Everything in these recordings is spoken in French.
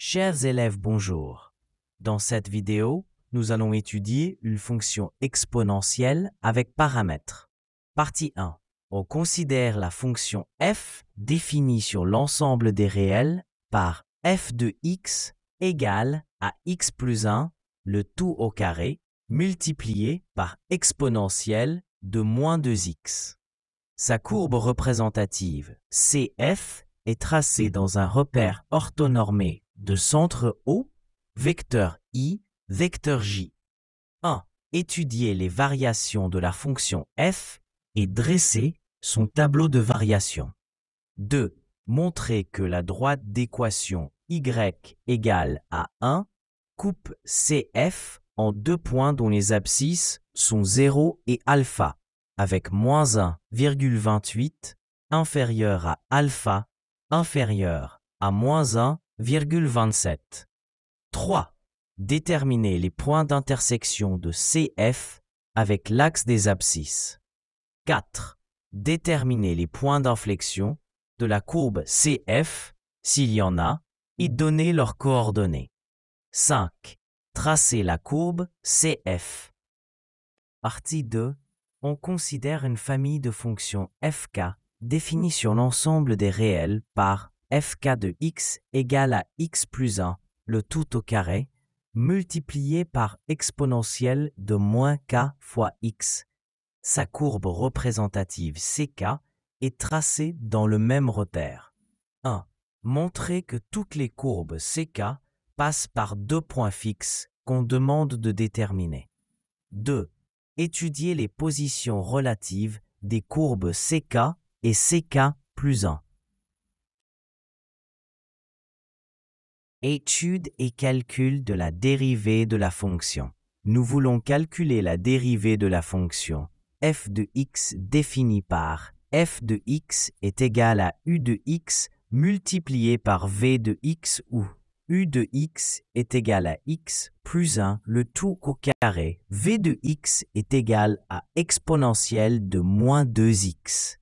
Chers élèves, bonjour. Dans cette vidéo, nous allons étudier une fonction exponentielle avec paramètres. Partie 1. On considère la fonction f définie sur l'ensemble des réels par f de x égale à x plus 1, le tout au carré, multiplié par exponentielle de moins 2x. Sa courbe représentative, CF, est tracée dans un repère orthonormé de centre O, vecteur I, vecteur J. 1. Étudier les variations de la fonction f et dresser son tableau de variations. 2. Montrer que la droite d'équation y égale à 1 coupe CF en deux points dont les abscisses sont 0 et alpha, avec moins 1,28 inférieur à alpha inférieur à moins 1,27. 3. Déterminer les points d'intersection de CF avec l'axe des abscisses. 4. Déterminer les points d'inflexion de la courbe CF, s'il y en a, et donner leurs coordonnées. 5. Tracer la courbe CF. Partie 2. On considère une famille de fonctions fk définie sur l'ensemble des réels par fk de x égale à x plus 1, le tout au carré, multiplié par exponentielle de moins k fois x. Sa courbe représentative ck est tracée dans le même repère. 1. Montrer que toutes les courbes ck passent par deux points fixes qu'on demande de déterminer. 2. Étudier les positions relatives des courbes ck et ck plus 1. Étude et calcul de la dérivée de la fonction. Nous voulons calculer la dérivée de la fonction f de x définie par f de x est égal à u de x multiplié par v de x où u de x est égal à x plus 1, le tout au carré. V de x est égal à exponentielle de moins 2x.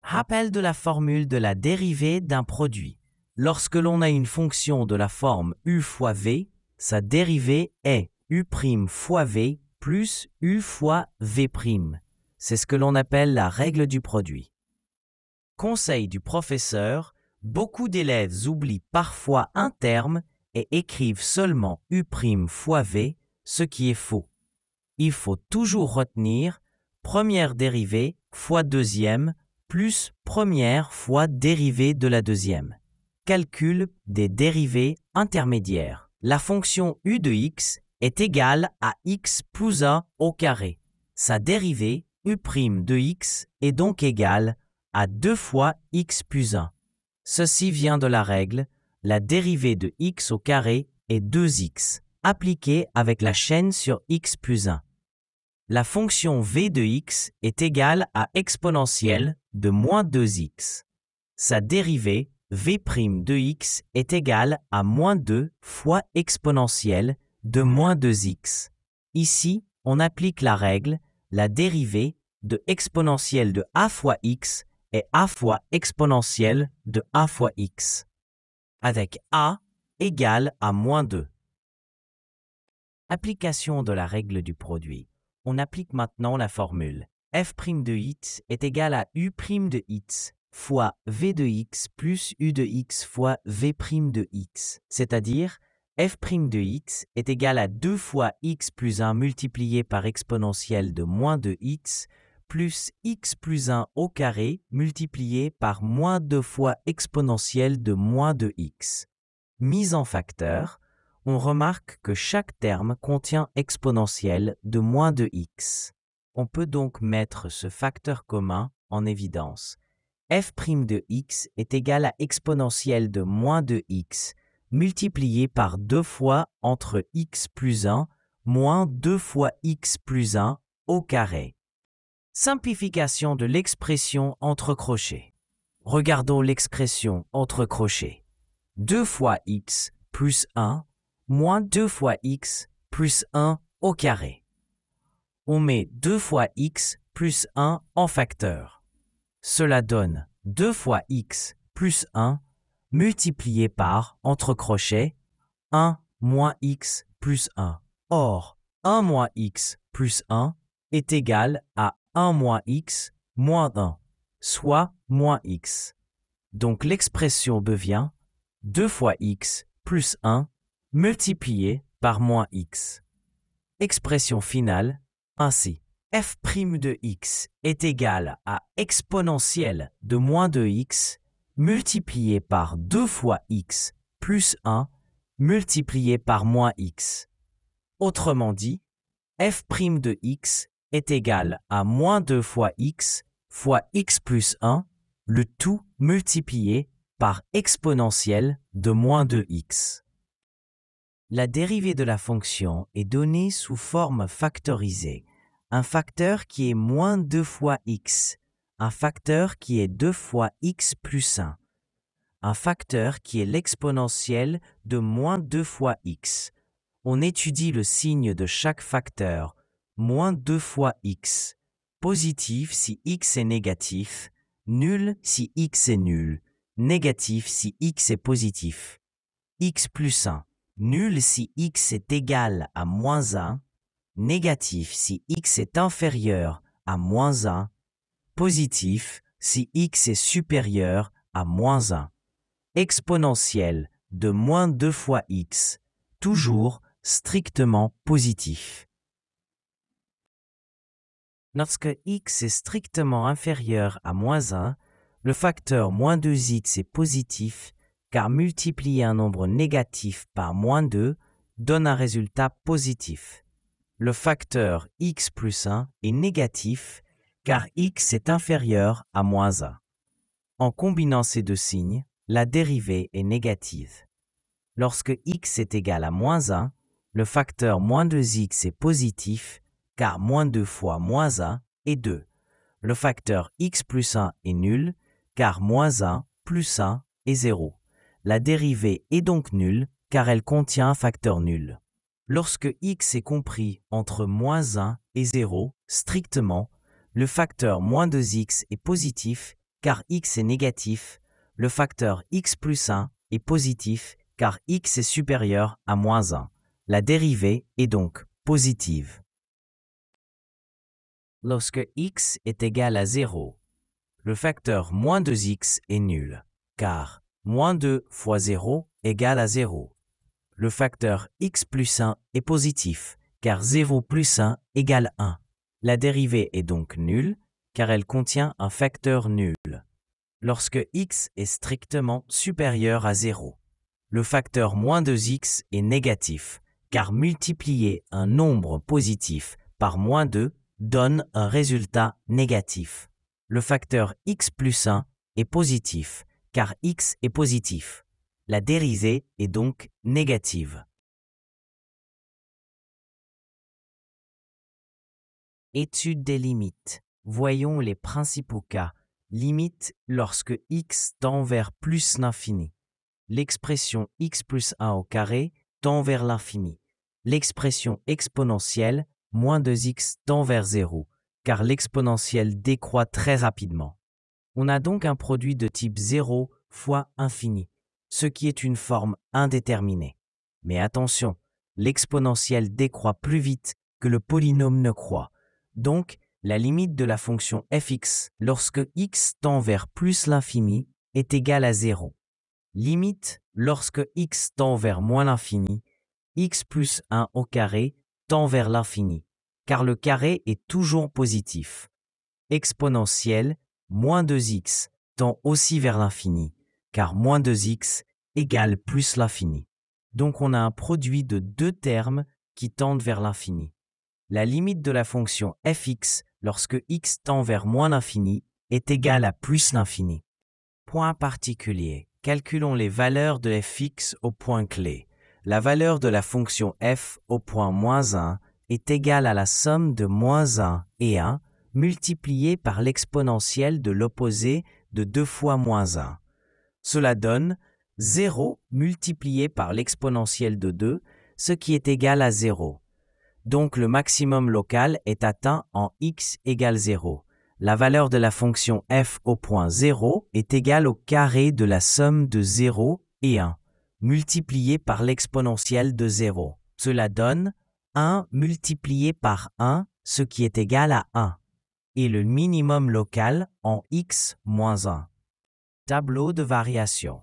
Rappel de la formule de la dérivée d'un produit. Lorsque l'on a une fonction de la forme u fois v, sa dérivée est u' fois v plus u fois v'. C'est ce que l'on appelle la règle du produit. Conseil du professeur, beaucoup d'élèves oublient parfois un terme et écrivent seulement u' fois v, ce qui est faux. Il faut toujours retenir première dérivée fois deuxième plus première fois dérivée de la deuxième. Calcul des dérivées intermédiaires. La fonction u de x est égale à x plus 1 au carré. Sa dérivée u' de x est donc égale à 2 fois x plus 1. Ceci vient de la règle, la dérivée de x au carré est 2x, appliquée avec la chaîne sur x plus 1. La fonction v de x est égale à exponentielle de moins 2x. Sa dérivée v' de x est égale à moins 2 fois exponentielle de moins 2x. Ici, on applique la règle, la dérivée de exponentielle de a fois x est a fois exponentielle de a fois x, avec a égale à moins 2. Application de la règle du produit. On applique maintenant la formule f' de x est égal à u' de x fois v de x plus u de x fois v' de x, c'est-à-dire f' de x est égal à 2 fois x plus 1 multiplié par exponentielle de moins 2x plus x plus 1 au carré multiplié par moins 2 fois exponentielle de moins 2x. Mise en facteur, on remarque que chaque terme contient exponentielle de moins 2x. On peut donc mettre ce facteur commun en évidence. f' de x est égal à exponentielle de moins 2x multiplié par 2 fois entre x plus 1 moins 2 fois x plus 1 au carré. Simplification de l'expression entre crochets. Regardons l'expression entre crochets. 2 fois x plus 1 moins 2 fois x plus 1 au carré. On met 2 fois x plus 1 en facteur. Cela donne 2 fois x plus 1 multiplié par, entre crochets, 1 moins x plus 1. Or, 1 moins x plus 1 est égal à 1 moins x moins 1, soit moins x. Donc l'expression devient 2 fois x plus 1 multiplié par moins x. Expression finale, ainsi, f' de x est égal à exponentielle de moins 2x multiplié par 2 fois x plus 1 multiplié par moins x. Autrement dit, f' de x est égal à moins 2 fois x plus 1, le tout multiplié par exponentielle de moins 2x. La dérivée de la fonction est donnée sous forme factorisée. Un facteur qui est moins 2 fois x, un facteur qui est 2 fois x plus 1, un facteur qui est l'exponentielle de moins 2 fois x. On étudie le signe de chaque facteur, moins 2 fois x, positif si x est négatif, nul si x est nul, négatif si x est positif, x plus 1, nul si x est égal à moins 1, négatif si x est inférieur à moins 1, positif si x est supérieur à moins 1. Exponentielle de moins 2 fois x, toujours strictement positif. Lorsque x est strictement inférieur à moins 1, le facteur moins 2x est positif car multiplier un nombre négatif par moins 2 donne un résultat positif. Le facteur x plus 1 est négatif car x est inférieur à moins 1. En combinant ces deux signes, la dérivée est négative. Lorsque x est égal à moins 1, le facteur moins 2x est positif car moins 2 fois moins 1 est 2. Le facteur x plus 1 est nul car moins 1 plus 1 est 0. La dérivée est donc nulle car elle contient un facteur nul. Lorsque x est compris entre moins 1 et 0, strictement, le facteur moins 2x est positif car x est négatif. Le facteur x plus 1 est positif car x est supérieur à moins 1. La dérivée est donc positive. Lorsque x est égal à 0, le facteur moins 2x est nul, car moins 2 fois 0 égale à 0. Le facteur x plus 1 est positif, car 0 plus 1 égale 1. La dérivée est donc nulle, car elle contient un facteur nul. Lorsque x est strictement supérieur à 0, le facteur moins 2x est négatif, car multiplier un nombre positif par moins 2 donne un résultat négatif. Le facteur x plus 1 est positif, car x est positif. La dérivée est donc négative. Étude des limites. Voyons les principaux cas. Limite lorsque x tend vers plus l'infini. L'expression x plus 1 au carré tend vers l'infini. L'expression exponentielle, moins 2x tend vers 0, car l'exponentielle décroît très rapidement. On a donc un produit de type 0 fois infini, ce qui est une forme indéterminée. Mais attention, l'exponentielle décroît plus vite que le polynôme ne croît. Donc, la limite de la fonction fx lorsque x tend vers plus l'infini est égale à 0. Limite lorsque x tend vers moins l'infini, x plus 1 au carré tend vers l'infini, car le carré est toujours positif. Exponentielle, moins 2x tend aussi vers l'infini, car moins 2x égale plus l'infini. Donc on a un produit de deux termes qui tendent vers l'infini. La limite de la fonction fx lorsque x tend vers moins l'infini est égale à plus l'infini. Point particulier. Calculons les valeurs de fx au point clé. La valeur de la fonction f au point moins 1 est égale à la somme de moins 1 et 1 multiplié par l'exponentielle de l'opposé de 2 fois moins 1. Cela donne 0 multiplié par l'exponentielle de 2, ce qui est égal à 0. Donc le maximum local est atteint en x égale 0. La valeur de la fonction f au point 0 est égale au carré de la somme de 0 et 1. multiplié par l'exponentielle de 0. Cela donne 1 multiplié par 1, ce qui est égal à 1, et le minimum local en x moins 1. Tableau de variation.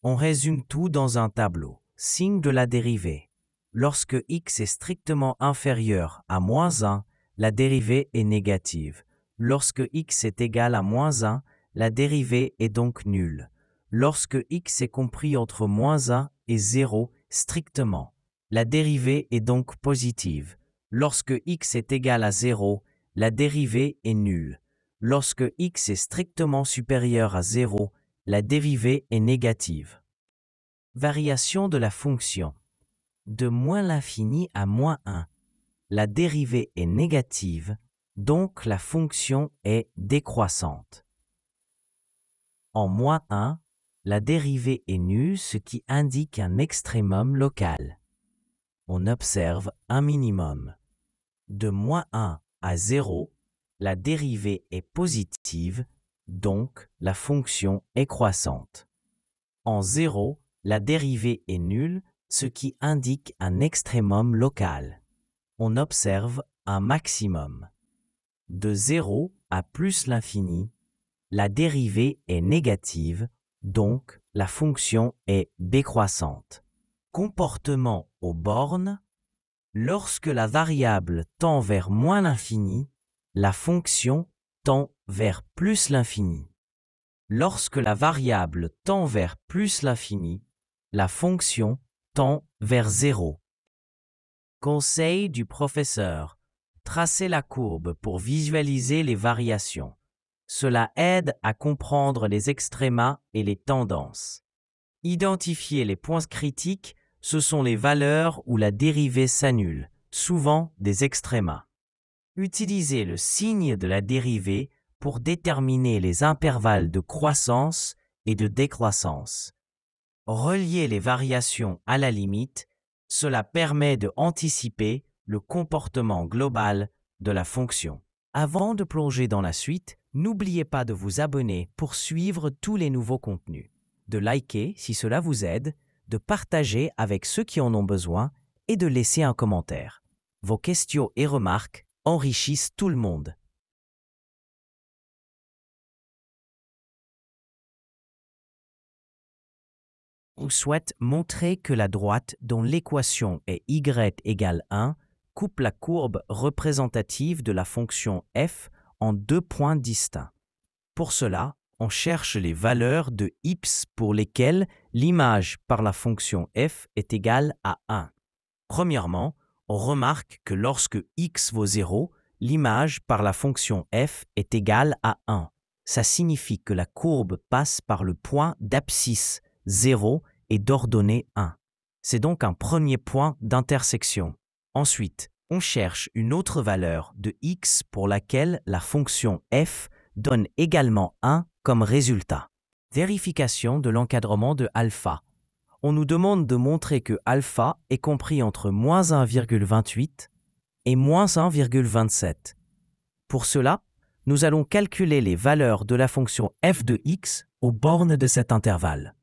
On résume tout dans un tableau. Signe de la dérivée. Lorsque x est strictement inférieur à moins 1, la dérivée est négative. Lorsque x est égal à moins 1, la dérivée est donc nulle. Lorsque x est compris entre moins 1 et 0 strictement, la dérivée est donc positive. Lorsque x est égal à 0, la dérivée est nulle. Lorsque x est strictement supérieur à 0, la dérivée est négative. Variation de la fonction. De moins l'infini à moins 1, la dérivée est négative, donc la fonction est décroissante. En moins 1, la dérivée est nulle, ce qui indique un extrémum local. On observe un minimum. De moins 1 à 0, la dérivée est positive, donc la fonction est croissante. En 0, la dérivée est nulle, ce qui indique un extrémum local. On observe un maximum. De 0 à plus l'infini, la dérivée est négative, donc la fonction est décroissante. Comportement aux bornes. Lorsque la variable tend vers moins l'infini, la fonction tend vers plus l'infini. Lorsque la variable tend vers plus l'infini, la fonction tend vers 0. Conseil du professeur. Tracez la courbe pour visualiser les variations. Cela aide à comprendre les extrémas et les tendances. Identifier les points critiques, ce sont les valeurs où la dérivée s'annule, souvent des extrémas. Utilisez le signe de la dérivée pour déterminer les intervalles de croissance et de décroissance. Relier les variations à la limite, cela permet de anticiper le comportement global de la fonction. Avant de plonger dans la suite, n'oubliez pas de vous abonner pour suivre tous les nouveaux contenus, de liker si cela vous aide, de partager avec ceux qui en ont besoin et de laisser un commentaire. Vos questions et remarques enrichissent tout le monde. On souhaite montrer que la droite dont l'équation est y égale 1 coupe la courbe représentative de la fonction f en deux points distincts. Pour cela, on cherche les valeurs de x pour lesquelles l'image par la fonction f est égale à 1. Premièrement, on remarque que lorsque x vaut 0, l'image par la fonction f est égale à 1. Ça signifie que la courbe passe par le point d'abscisse 0 et d'ordonnée 1. C'est donc un premier point d'intersection. Ensuite, on cherche une autre valeur de x pour laquelle la fonction f donne également 1 comme résultat. Vérification de l'encadrement de alpha. On nous demande de montrer que alpha est compris entre moins 1,28 et moins 1,27. Pour cela, nous allons calculer les valeurs de la fonction f de x aux bornes de cet intervalle.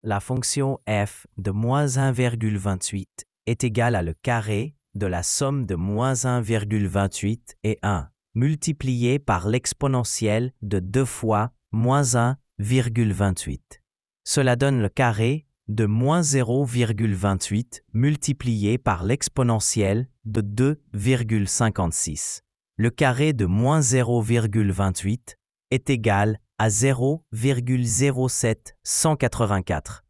La fonction f de moins 1,28 est égale à le carré de la somme de moins 1,28 et 1, multiplié par l'exponentielle de 2 fois moins 1,28. Cela donne le carré de moins 0,28 multiplié par l'exponentielle de 2,56. Le carré de moins 0,28 est égal à 0,07184.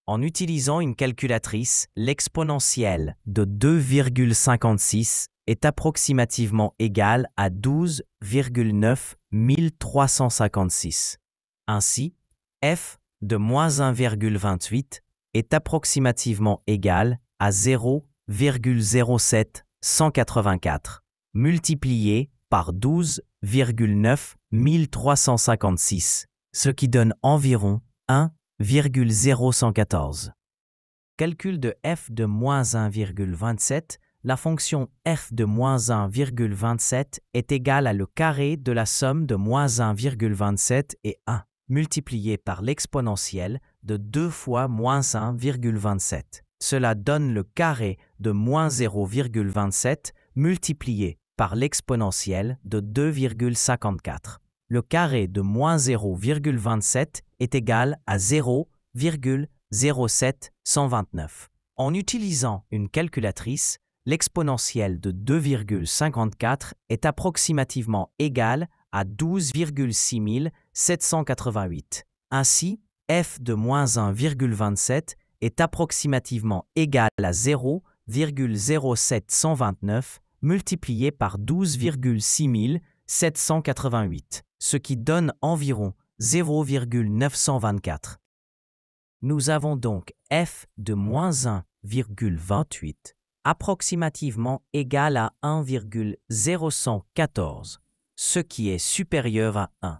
En utilisant une calculatrice, l'exponentielle de 2,56 est approximativement égale à 12,9356. Ainsi, f de moins 1,28 est approximativement égal à 0,07184 multiplié par 12,9356, ce qui donne environ 1,0114. Calcul de f de moins 1,27. La fonction f de moins 1,27 est égale à le carré de la somme de moins 1,27 et 1, multiplié par l'exponentielle de 2 fois moins 1,27. Cela donne le carré de moins 0,27 multiplié par l'exponentielle de 2,54. Le carré de moins 0,27 est égal à 0,07129. En utilisant une calculatrice, l'exponentielle de 2,54 est approximativement égale à 12,6 788. Ainsi, f de moins 1,27 est approximativement égal à 0,07129 multiplié par 12,6 788, ce qui donne environ 0,924. Nous avons donc f de moins 1,28 approximativement égal à 1,0114, ce qui est supérieur à 1,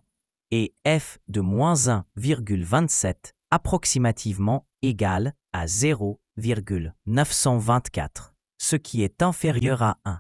et f de moins 1,27 approximativement égal à 0,924, ce qui est inférieur à 1.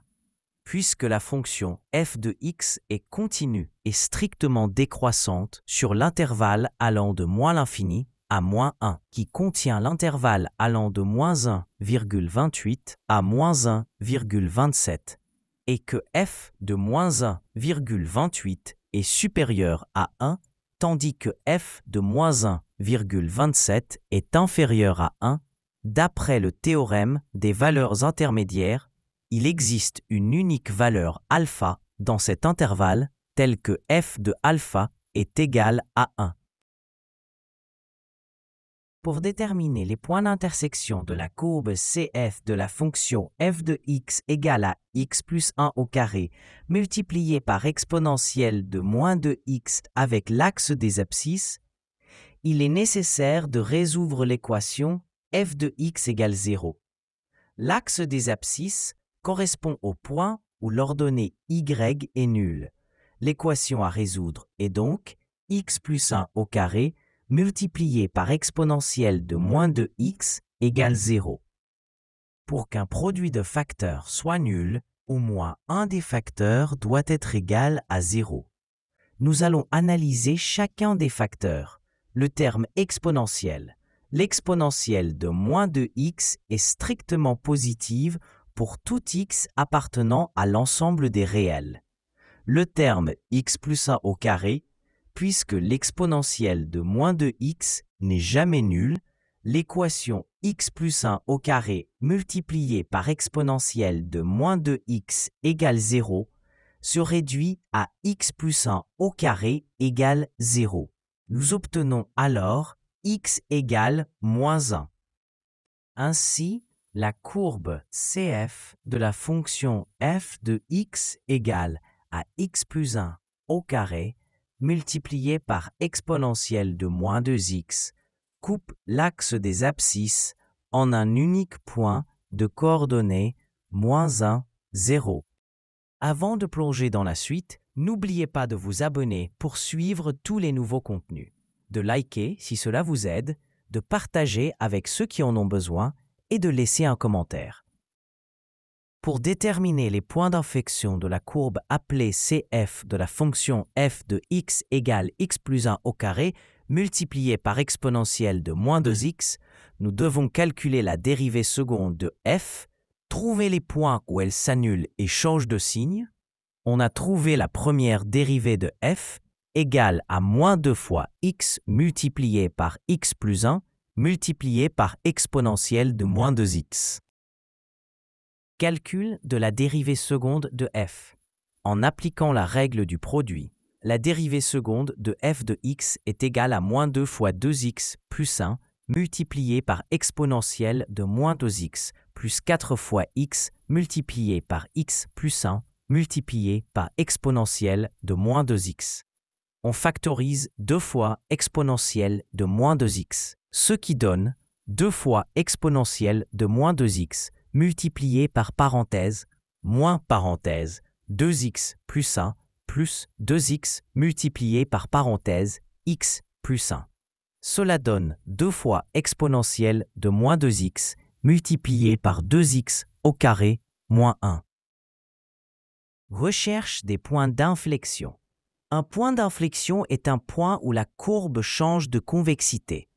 Puisque la fonction f de x est continue et strictement décroissante sur l'intervalle allant de moins l'infini à moins 1, qui contient l'intervalle allant de moins 1,28 à moins 1,27, et que f de moins 1,28 est supérieur à 1, tandis que f de moins 1,27 est inférieur à 1, d'après le théorème des valeurs intermédiaires, il existe une unique valeur alpha dans cet intervalle, telle que f de alpha est égal à 1. Pour déterminer les points d'intersection de la courbe CF de la fonction f de x égale à x plus 1 au carré multiplié par exponentielle de moins 2x avec l'axe des abscisses, il est nécessaire de résoudre l'équation f de x égale 0. L'axe des abscisses correspond au point où l'ordonnée y est nulle. L'équation à résoudre est donc x plus 1 au carré multiplié par exponentielle de moins 2x égale 0. Pour qu'un produit de facteurs soit nul, au moins un des facteurs doit être égal à 0. Nous allons analyser chacun des facteurs. Le terme exponentiel. L'exponentielle de moins 2x est strictement positive pour tout x appartenant à l'ensemble des réels. Le terme x plus 1 au carré, puisque l'exponentielle de moins 2x n'est jamais nulle, l'équation x plus 1 au carré multiplié par exponentielle de moins 2x égale 0 se réduit à x plus 1 au carré égale 0. Nous obtenons alors x égale moins 1. Ainsi, la courbe CF de la fonction f de x égale à x plus 1 au carré multiplié par exponentielle de moins 2x coupe l'axe des abscisses en un unique point de coordonnées moins 1, 0. Avant de plonger dans la suite, n'oubliez pas de vous abonner pour suivre tous les nouveaux contenus, de liker si cela vous aide, de partager avec ceux qui en ont besoin et de laisser un commentaire. Pour déterminer les points d'inflexion de la courbe appelée CF de la fonction f de x égale x plus 1 au carré multiplié par exponentielle de moins 2x, nous devons calculer la dérivée seconde de f, trouver les points où elle s'annule et change de signe. On a trouvé la première dérivée de f égale à moins 2 fois x multiplié par x plus 1 multiplié par exponentielle de moins 2x. Calcul de la dérivée seconde de f. En appliquant la règle du produit, la dérivée seconde de f de x est égale à moins 2 fois 2x plus 1 multiplié par exponentielle de moins 2x plus 4 fois x multiplié par x plus 1 multiplié par exponentielle de moins 2x. On factorise 2 fois exponentielle de moins 2x, ce qui donne 2 fois exponentielle de moins 2x multiplié par parenthèse, moins parenthèse, 2x plus 1 plus 2x multiplié par parenthèse, x plus 1. Cela donne 2 fois exponentielle de moins 2x multiplié par 2x au carré moins 1. Recherche des points d'inflexion. Un point d'inflexion est un point où la courbe change de convexité.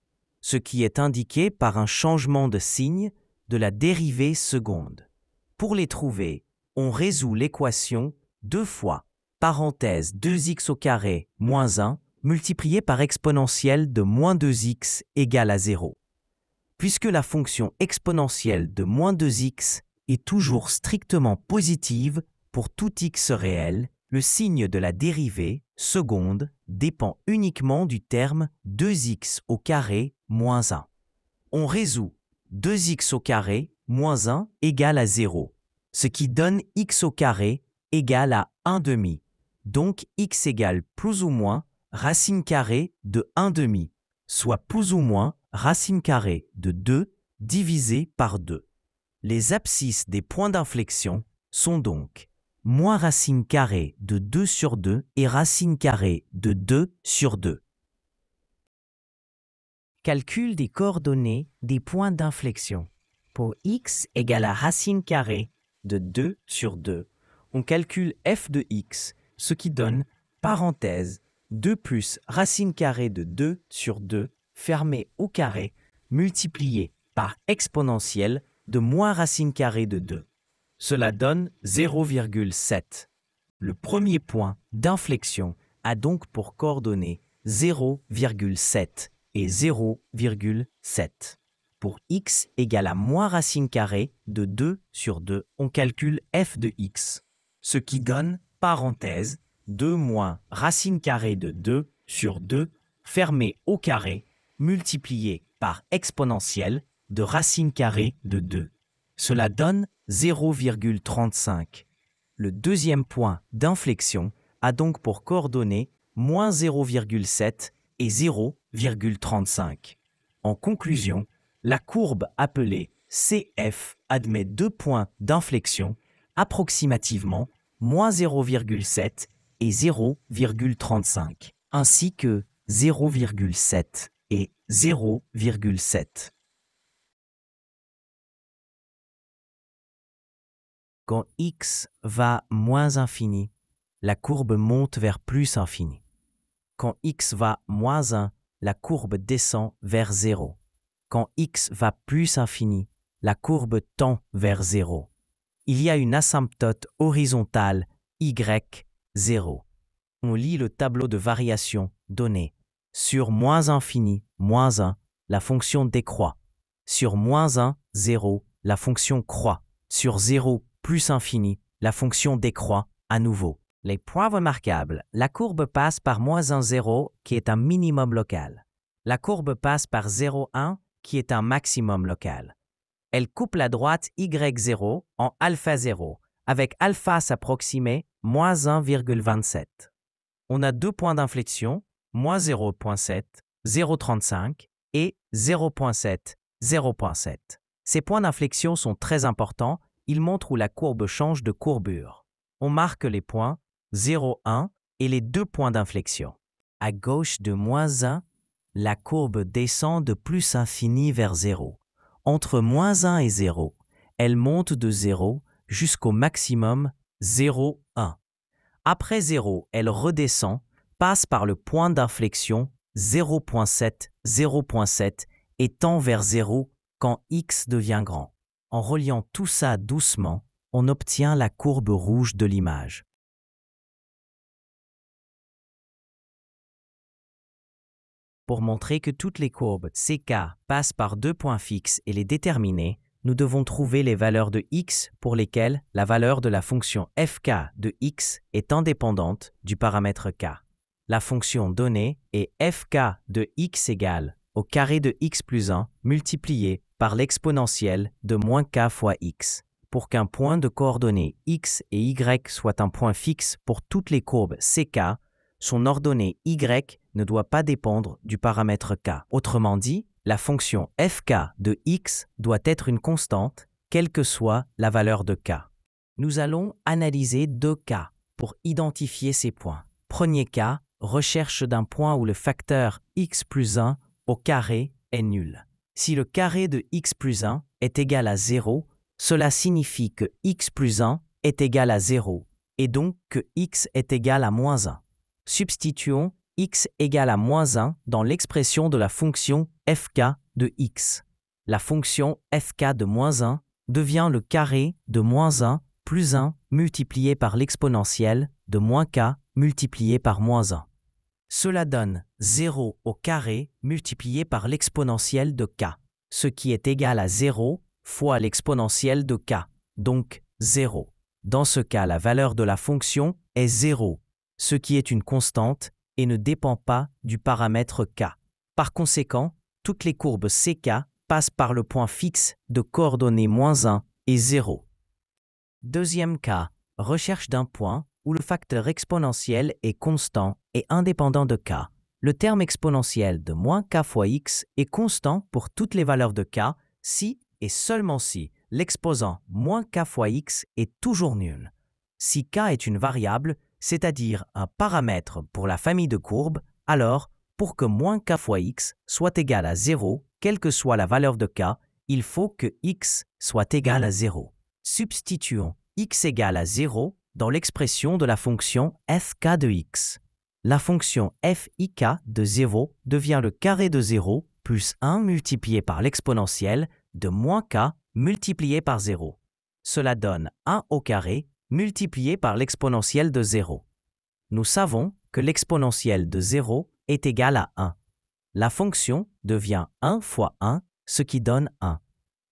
ce qui est indiqué par un changement de signe de la dérivée seconde. Pour les trouver, on résout l'équation 2 fois parenthèse 2x au carré moins 1 multiplié par exponentielle de moins 2x égale à 0. Puisque la fonction exponentielle de moins 2x est toujours strictement positive pour tout x réel, le signe de la dérivée seconde dépend uniquement du terme 2x au carré moins 1. On résout 2x au carré moins 1 égale à 0, ce qui donne x au carré égale à 1 demi. Donc x égale plus ou moins racine carrée de 1 demi, soit plus ou moins racine carrée de 2 divisé par 2. Les abscisses des points d'inflexion sont donc moins racine carrée de 2 sur 2 et racine carrée de 2 sur 2. Calcul des coordonnées des points d'inflexion. Pour x égale à racine carrée de 2 sur 2, on calcule f de x, ce qui donne, parenthèse, 2 plus racine carrée de 2 sur 2 fermé au carré, multiplié par exponentielle de moins racine carrée de 2. Cela donne 0,7. Le premier point d'inflexion a donc pour coordonnées 0,7 et 0,7. Pour x égale à moins racine carrée de 2 sur 2, on calcule f de x, ce qui donne, parenthèse, 2 moins racine carrée de 2 sur 2 fermé au carré, multiplié par exponentielle de racine carrée de 2. Cela donne 0,35. Le deuxième point d'inflexion a donc pour coordonnées moins 0,7 et 0,35. En conclusion, la courbe appelée CF admet 2 points d'inflexion, approximativement moins 0,7 et 0,35, ainsi que 0,7 et 0,7. Quand x va moins infini, la courbe monte vers plus infini. Quand x va moins 1, la courbe descend vers 0. Quand x va plus infini, la courbe tend vers 0. Il y a une asymptote horizontale y, 0. On lit le tableau de variation donné. Sur moins infini, moins 1, la fonction décroît. Sur moins 1, 0, la fonction croît. Sur 0, plus infini, la fonction décroît à nouveau. Les points remarquables. La courbe passe par moins 1, 0, qui est un minimum local. La courbe passe par 0, 1, qui est un maximum local. Elle coupe la droite y0 en alpha 0, avec alpha s'approximer moins 1,27. On a 2 points d'inflexion, moins 0,7, 0,35 et 0,7, 0,7. Ces points d'inflexion sont très importants, ils montrent où la courbe change de courbure. On marque les points 0, 1 et les 2 points d'inflexion. À gauche de moins 1, la courbe descend de plus infini vers 0. Entre moins 1 et 0, elle monte de 0 jusqu'au maximum 0, 1. Après 0, elle redescend, passe par le point d'inflexion 0,7, 0,7 et tend vers 0 quand x devient grand. En reliant tout ça doucement, on obtient la courbe rouge de l'image. Pour montrer que toutes les courbes CK passent par 2 points fixes et les déterminer, nous devons trouver les valeurs de x pour lesquelles la valeur de la fonction fk de x est indépendante du paramètre k. La fonction donnée est fk de x égale au carré de x plus 1 multiplié par l'exponentielle de moins k fois x. Pour qu'un point de coordonnées x et y soit un point fixe pour toutes les courbes ck, son ordonnée y ne doit pas dépendre du paramètre k. Autrement dit, la fonction fk de x doit être une constante, quelle que soit la valeur de k. Nous allons analyser 2 cas pour identifier ces points. Premier cas, recherche d'un point où le facteur x plus 1 au carré est nul. Si le carré de x plus 1 est égal à 0, cela signifie que x plus 1 est égal à 0, et donc que x est égal à moins 1. Substituons x égale à moins 1 dans l'expression de la fonction fk de x. La fonction fk de moins 1 devient le carré de moins 1 plus 1 multiplié par l'exponentielle de moins k multiplié par moins 1. Cela donne 0 au carré multiplié par l'exponentielle de k, ce qui est égal à 0 fois l'exponentielle de k, donc 0. Dans ce cas, la valeur de la fonction est 0, ce qui est une constante et ne dépend pas du paramètre k. Par conséquent, toutes les courbes ck passent par le point fixe de coordonnées moins 1 et 0. Deuxième cas, recherche d'un point où le facteur exponentiel est constant et indépendant de k. Le terme exponentiel de moins k fois x est constant pour toutes les valeurs de k si et seulement si l'exposant moins k fois x est toujours nul. Si k est une variable, c'est-à-dire un paramètre pour la famille de courbes, alors pour que moins k fois x soit égal à 0, quelle que soit la valeur de k, il faut que x soit égal à 0. Substituons x égale à 0 dans l'expression de la fonction fk de x. La fonction fik de 0 devient le carré de 0 plus 1 multiplié par l'exponentielle de moins k multiplié par 0. Cela donne 1 au carré multiplié par l'exponentielle de 0. Nous savons que l'exponentielle de 0 est égale à 1. La fonction devient 1 fois 1, ce qui donne 1.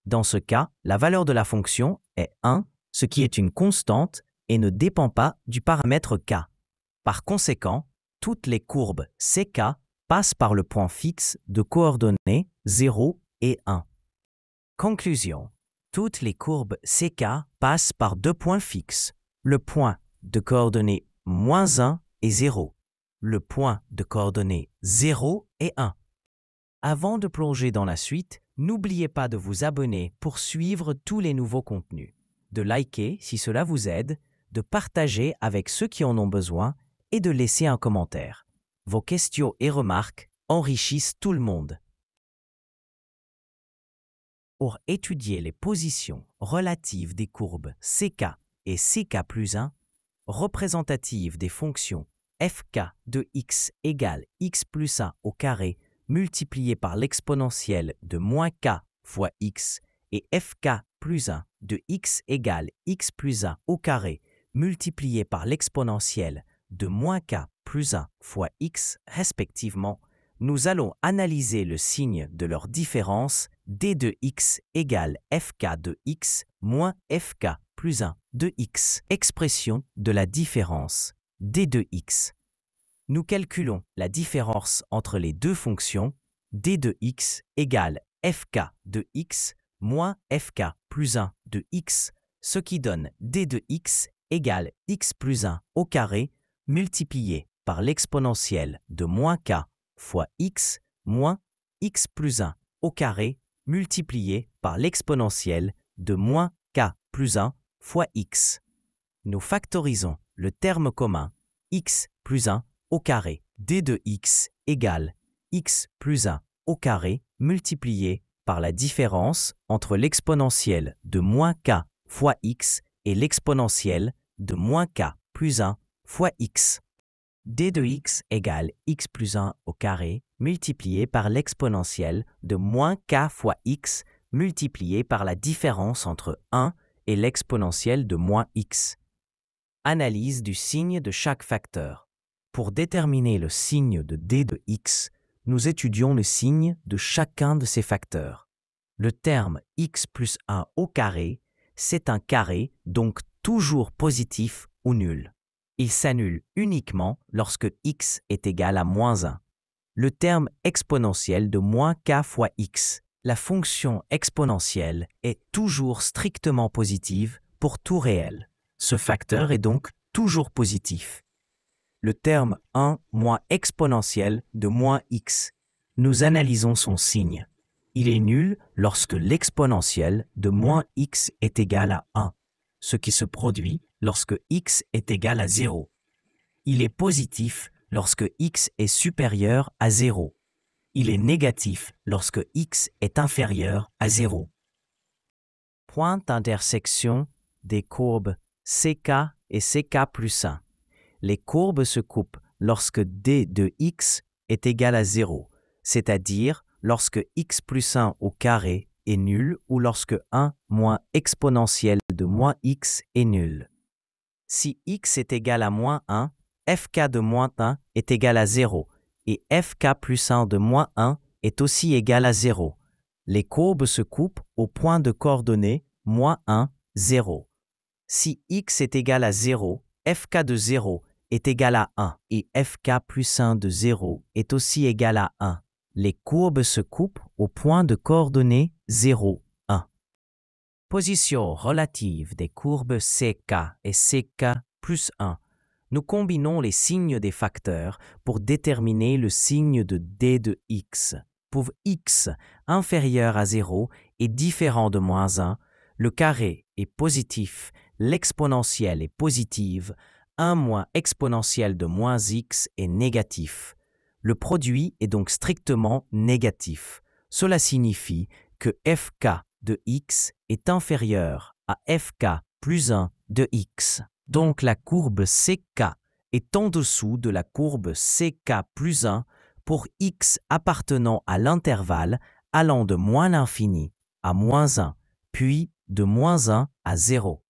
Dans ce cas, la valeur de la fonction est 1, ce qui est une constante et ne dépend pas du paramètre k. Par conséquent, toutes les courbes ck passent par le point fixe de coordonnées 0 et 1. Conclusion. Toutes les courbes ck passent par deux points fixes, le point de coordonnées moins 1 et 0, le point de coordonnées 0 et 1. Avant de plonger dans la suite, n'oubliez pas de vous abonner pour suivre tous les nouveaux contenus, de liker si cela vous aide, de partager avec ceux qui en ont besoin et de laisser un commentaire. Vos questions et remarques enrichissent tout le monde. Pour étudier les positions relatives des courbes ck et ck plus 1, représentatives des fonctions fk de x égale x plus 1 au carré multiplié par l'exponentielle de moins k fois x et fk plus 1 de x égale x plus 1 au carré multiplié par l'exponentielle de moins k plus 1 fois x respectivement, nous allons analyser le signe de leur différence d de x égale fk de x moins fk plus 1 de x. Expression de la différence d de x. Nous calculons la différence entre les deux fonctions d de x égale fk de x moins fk plus 1 de x, ce qui donne d de x égale x plus 1 au carré multiplié par l'exponentielle de moins k fois x moins x plus 1 au carré multiplié par l'exponentielle de moins k plus 1 fois x. Nous factorisons le terme commun x plus 1 au carré d de x égale x plus 1 au carré multiplié par la différence entre l'exponentielle de moins k fois x et l'exponentielle de moins k plus 1 fois x. d de x égale x plus 1 au carré multiplié par l'exponentielle de moins k fois x multiplié par la différence entre 1 et l'exponentielle de moins x. Analyse du signe de chaque facteur. Pour déterminer le signe de d de x, nous étudions le signe de chacun de ces facteurs. Le terme x plus 1 au carré, c'est un carré, donc toujours positif ou nul. Il s'annule uniquement lorsque x est égal à moins 1. Le terme exponentiel de moins k fois x, la fonction exponentielle est toujours strictement positive pour tout réel. Ce facteur est donc toujours positif. Le terme 1 moins exponentielle de moins x, nous analysons son signe. Il est nul lorsque l'exponentielle de moins x est égal à 1, ce qui se produit lorsque x est égal à 0. Il est positif lorsque x est supérieur à 0. Il est négatif lorsque x est inférieur à 0. Point d'intersection des courbes ck et ck plus 1. Les courbes se coupent lorsque d de x est égal à 0, c'est-à-dire lorsque x plus 1 au carré est nul ou lorsque 1 moins exponentielle de moins x est nul. Si x est égal à moins 1, fk de moins 1 est égal à 0 et fk plus 1 de moins 1 est aussi égal à 0. Les courbes se coupent au point de coordonnées moins 1, 0. Si x est égal à 0, fk de 0 est égal à 1 et fk plus 1 de 0 est aussi égal à 1. Les courbes se coupent au point de coordonnées 0, 1. Position relative des courbes ck et ck plus 1. Nous combinons les signes des facteurs pour déterminer le signe de d de x. Pour x inférieur à 0 et différent de moins 1, le carré est positif, l'exponentielle est positive, 1 moins exponentielle de moins x est négatif. Le produit est donc strictement négatif. Cela signifie que fk de x est inférieur à fk plus 1 de x. Donc la courbe ck est en dessous de la courbe ck plus 1 pour x appartenant à l'intervalle allant de moins l'infini à moins 1, puis de moins 1 à 0.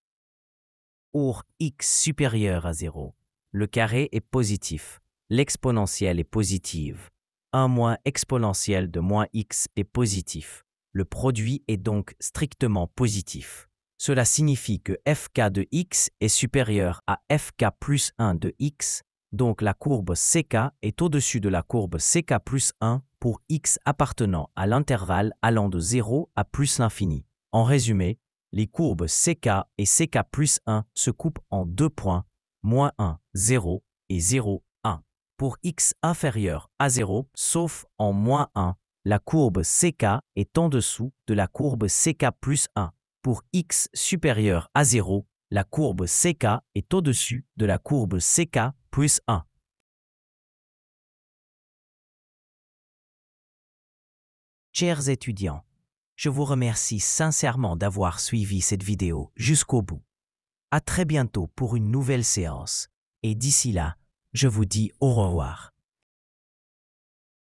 Pour x supérieur à 0, le carré est positif, l'exponentielle est positive. 1 moins exponentielle de moins x est positif. Le produit est donc strictement positif. Cela signifie que fk de x est supérieur à fk plus 1 de x, donc la courbe ck est au-dessus de la courbe ck plus 1 pour x appartenant à l'intervalle allant de 0 à plus l'infini. En résumé, les courbes ck et ck plus 1 se coupent en deux points, moins 1, 0 et 0, 1. Pour x inférieur à 0, sauf en moins 1, la courbe ck est en dessous de la courbe ck plus 1. Pour x supérieur à 0, la courbe ck est au-dessus de la courbe ck plus 1. Chers étudiants, je vous remercie sincèrement d'avoir suivi cette vidéo jusqu'au bout. À très bientôt pour une nouvelle séance. Et d'ici là, je vous dis au revoir.